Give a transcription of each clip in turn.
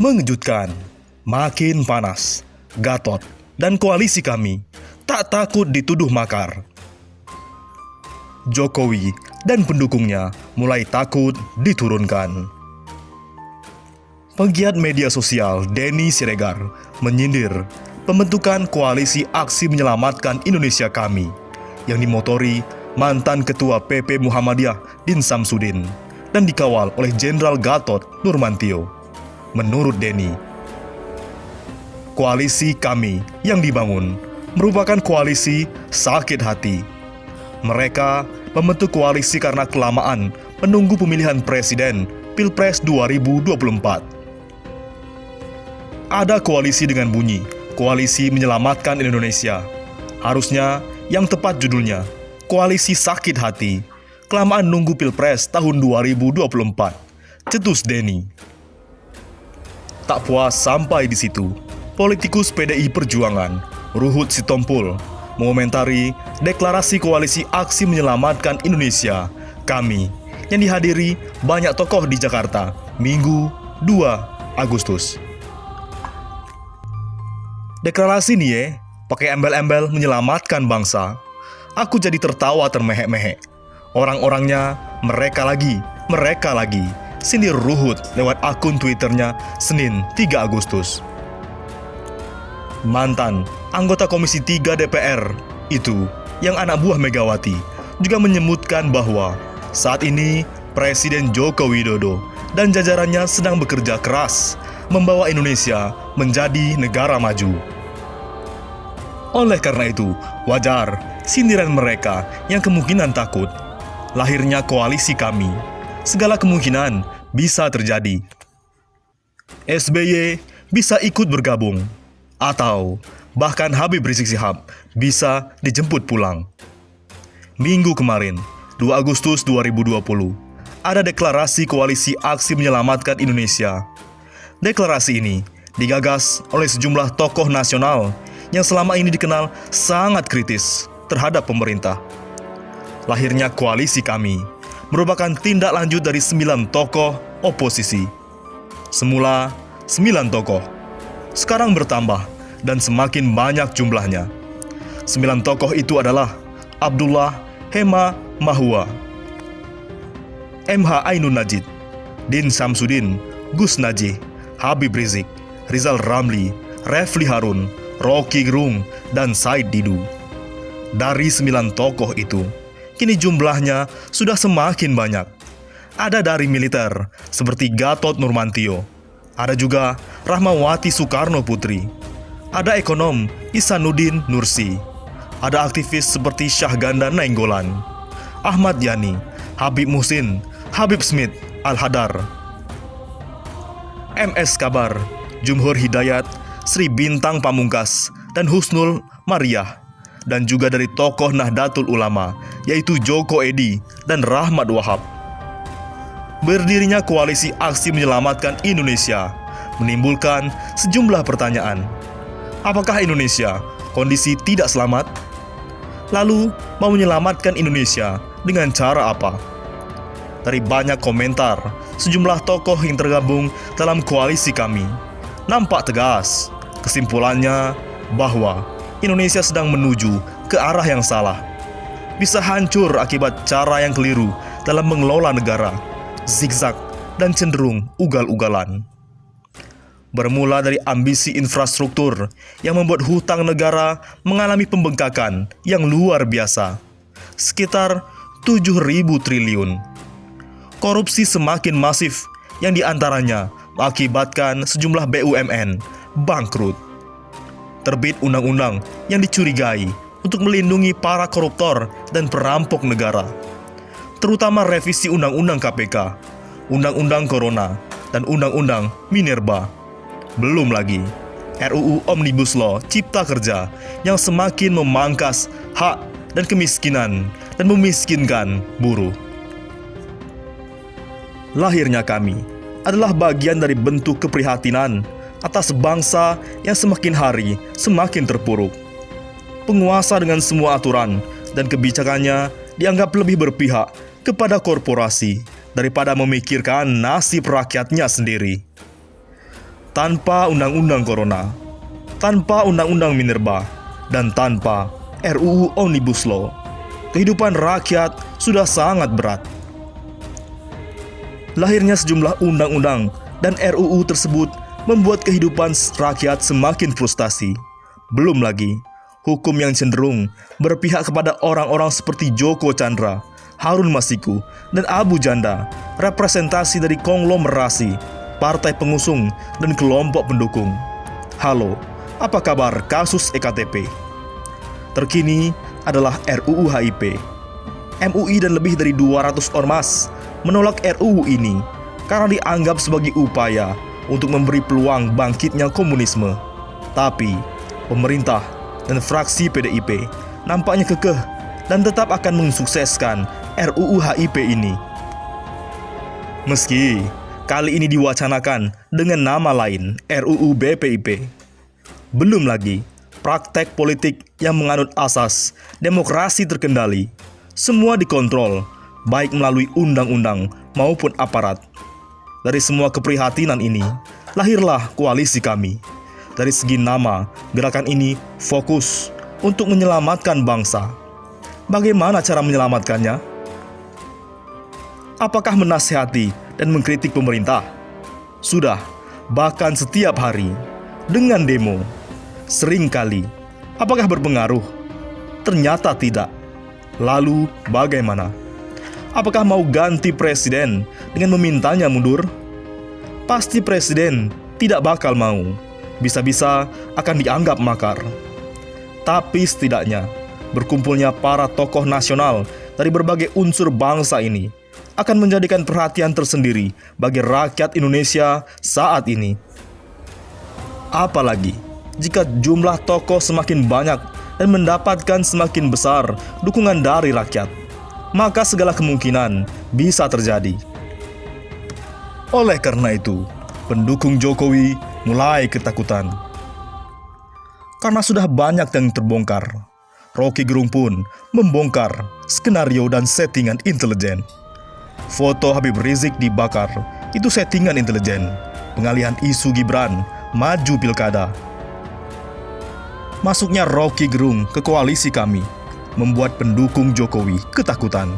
Mengejutkan, makin panas. Gatot dan koalisi kami tak takut dituduh makar. Jokowi dan pendukungnya mulai takut diturunkan. Penggiat media sosial Denny Siregar menyindir pembentukan koalisi aksi menyelamatkan Indonesia kami yang dimotori mantan Ketua PP Muhammadiyah Din Samsudin dan dikawal oleh Jenderal Gatot Nurmantio. Menurut Denny, koalisi kami yang dibangun merupakan koalisi sakit hati. Mereka membentuk koalisi karena kelamaan menunggu pemilihan presiden Pilpres 2024. Ada koalisi dengan bunyi Koalisi Menyelamatkan Indonesia. Harusnya yang tepat judulnya Koalisi Sakit Hati. Kelamaan nunggu Pilpres tahun 2024. Cetus Denny. Tak puas sampai di situ, politikus PDI Perjuangan Ruhut Sitompul mengomentari deklarasi koalisi aksi menyelamatkan Indonesia kami yang dihadiri banyak tokoh di Jakarta Minggu 2 Agustus. Deklarasi nih pakai embel-embel menyelamatkan bangsa. Aku jadi tertawa termehek-mehek. Orang-orangnya mereka lagi. Sindir Ruhut lewat akun Twitternya Senin 3 Agustus. Mantan anggota Komisi 3 DPR itu, yang anak buah Megawati, juga menyebutkan bahwa saat ini Presiden Joko Widodo dan jajarannya sedang bekerja keras membawa Indonesia menjadi negara maju. Oleh karena itu, wajar sindiran mereka yang kemungkinan takut. Lahirnya koalisi kami, segala kemungkinan bisa terjadi. SBY bisa ikut bergabung, atau bahkan Habib Rizik Syihab bisa dijemput pulang. Minggu kemarin, 2 Agustus 2020, ada deklarasi koalisi aksi menyelamatkan Indonesia. Deklarasi ini digagas oleh sejumlah tokoh nasional yang selama ini dikenal sangat kritis terhadap pemerintah. Lahirnya koalisi kami merupakan tindak lanjut dari 9 tokoh oposisi. Semula 9 tokoh, sekarang bertambah dan semakin banyak jumlahnya. 9 tokoh itu adalah Abdullah Hema Mahua, MH Ainun Najid, Din Samsudin, Gus Najih, Habib Rizik, Rizal Ramli, Refli Harun, Rocky Gerung, dan Said Didu. Dari 9 tokoh itu, kini jumlahnya sudah semakin banyak. Ada dari militer seperti Gatot Nurmantio, ada juga Rahmawati Soekarno Putri, ada ekonom Ihsanuddin Nursi, ada aktivis seperti Syahganda Nainggolan, Ahmad Yani, Habib Muhsin, Habib Smith Al-Hadar, MS Kabar, Jumhur Hidayat, Sri Bintang Pamungkas, dan Husnul Mariah, dan juga dari tokoh Nahdlatul Ulama, yaitu Joko Edi dan Rahmat Wahab. Berdirinya koalisi aksi menyelamatkan Indonesia menimbulkan sejumlah pertanyaan. Apakah Indonesia kondisi tidak selamat? Lalu, mau menyelamatkan Indonesia dengan cara apa? Dari banyak komentar, sejumlah tokoh yang tergabung dalam koalisi kami nampak tegas. Kesimpulannya bahwa Indonesia sedang menuju ke arah yang salah. Bisa hancur akibat cara yang keliru dalam mengelola negara, zigzag dan cenderung ugal-ugalan. Bermula dari ambisi infrastruktur yang membuat hutang negara mengalami pembengkakan yang luar biasa, sekitar 7.000 triliun. Korupsi semakin masif yang diantaranya mengakibatkan sejumlah BUMN bangkrut. Terbit undang-undang yang dicurigai untuk melindungi para koruptor dan perampok negara, terutama revisi Undang-Undang KPK, Undang-Undang Corona, dan Undang-Undang Minerba. Belum lagi RUU Omnibus Law Cipta Kerja yang semakin memangkas hak dan kemiskinan dan memiskinkan buruh. Lahirnya kami adalah bagian dari bentuk keprihatinan atas bangsa yang semakin hari semakin terpuruk. Penguasa dengan semua aturan dan kebijakannya dianggap lebih berpihak kepada korporasi daripada memikirkan nasib rakyatnya sendiri. tanpa undang-undang corona, tanpa undang-undang minerba, dan tanpa RUU Omnibus Law, kehidupan rakyat sudah sangat berat. Lahirnya sejumlah undang-undang dan RUU tersebut membuat kehidupan rakyat semakin frustasi. Belum lagi, hukum yang cenderung berpihak kepada orang-orang seperti Joko Chandra, Harun Masiku, dan Abu Janda, representasi dari konglomerasi, partai pengusung, dan kelompok pendukung. Halo, apa kabar kasus EKTP? Terkini adalah RUU HIP. MUI dan lebih dari 200 ormas menolak RUU ini karena dianggap sebagai upaya untuk memberi peluang bangkitnya komunisme. Tapi, pemerintah dan fraksi PDIP nampaknya kekeh dan tetap akan mensukseskan RUU HIP ini. Meski kali ini diwacanakan dengan nama lain, RUU BPIP. Belum lagi praktek politik yang menganut asas demokrasi terkendali. Semua dikontrol, baik melalui undang-undang maupun aparat. Dari semua keprihatinan ini, lahirlah koalisi kami. Dari segi nama, gerakan ini fokus untuk menyelamatkan bangsa. Bagaimana cara menyelamatkannya? Apakah menasihati dan mengkritik pemerintah? Sudah, bahkan setiap hari, dengan demo. Seringkali, apakah berpengaruh? Ternyata tidak. Lalu bagaimana? Apakah mau ganti presiden dengan memintanya mundur? Pasti presiden tidak bakal mau. Bisa-bisa akan dianggap makar. Tapi setidaknya, berkumpulnya para tokoh nasional dari berbagai unsur bangsa ini akan menjadikan perhatian tersendiri bagi rakyat Indonesia saat ini. Apalagi jika jumlah tokoh semakin banyak dan mendapatkan semakin besar dukungan dari rakyat, maka segala kemungkinan bisa terjadi. Oleh karena itu, pendukung Jokowi mulai ketakutan. Karena sudah banyak yang terbongkar, Rocky Gerung pun membongkar skenario dan settingan intelijen. Foto Habib Rizik dibakar, itu settingan intelijen, pengalihan isu Gibran maju pilkada. Masuknya Rocky Gerung ke koalisi kami membuat pendukung Jokowi ketakutan.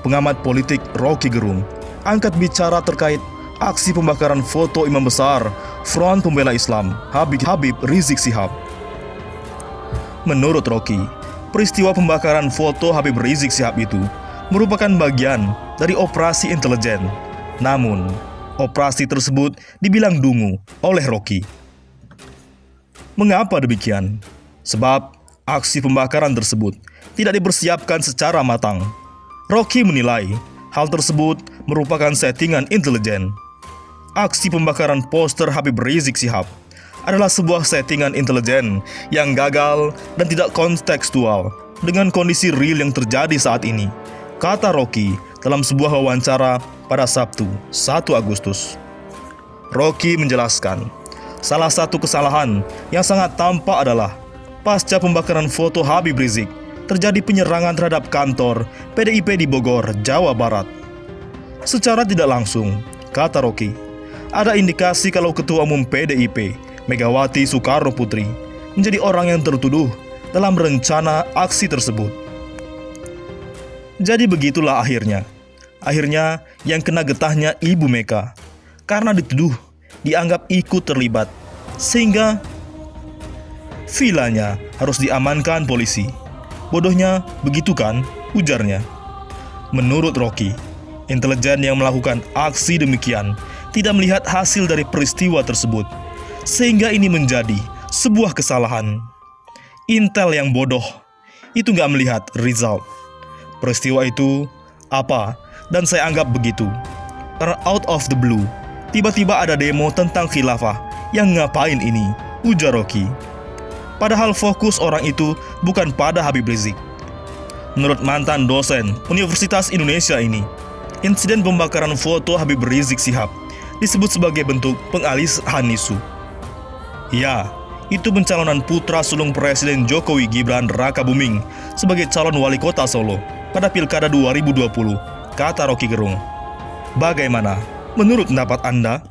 Pengamat politik Rocky Gerung angkat bicara terkait aksi pembakaran foto imam besar Front Pembela Islam Habib Rizik Syihab. Menurut Rocky, peristiwa pembakaran foto Habib Rizik Syihab itu merupakan bagian dari operasi intelijen. Namun, operasi tersebut dibilang dungu oleh Rocky. Mengapa demikian? Sebab aksi pembakaran tersebut tidak dipersiapkan secara matang. Rocky menilai hal tersebut merupakan settingan intelijen. Aksi pembakaran poster Habib Rizik Syihab adalah sebuah settingan intelijen yang gagal dan tidak kontekstual dengan kondisi real yang terjadi saat ini, kata Rocky dalam sebuah wawancara pada Sabtu, 1 Agustus. Rocky menjelaskan, salah satu kesalahan yang sangat tampak adalah pasca pembakaran foto Habib Rizik, terjadi penyerangan terhadap kantor PDIP di Bogor, Jawa Barat. Secara tidak langsung, kata Rocky, ada indikasi kalau Ketua Umum PDIP, Megawati Soekarno Putri, menjadi orang yang tertuduh dalam rencana aksi tersebut. Jadi begitulah akhirnya. Akhirnya yang kena getahnya Ibu Mega, karena dituduh dianggap ikut terlibat, sehingga vilanya harus diamankan polisi. Bodohnya begitu kan, ujarnya. Menurut Rocky, intelijen yang melakukan aksi demikian tidak melihat hasil dari peristiwa tersebut, sehingga ini menjadi sebuah kesalahan. Intel yang bodoh itu nggak melihat result. Peristiwa itu apa, dan saya anggap begitu. Karena out of the blue, tiba-tiba ada demo tentang khilafah. Yang ngapain ini? Ujar Rocky. Padahal fokus orang itu bukan pada Habib Rizik. Menurut mantan dosen Universitas Indonesia ini, insiden pembakaran foto Habib Rizik Syihab disebut sebagai bentuk pengalihan isu. Ya, itu pencalonan putra sulung Presiden Jokowi Gibran Rakabuming sebagai calon wali kota Solo pada Pilkada 2020, kata Rocky Gerung. Bagaimana menurut pendapat Anda?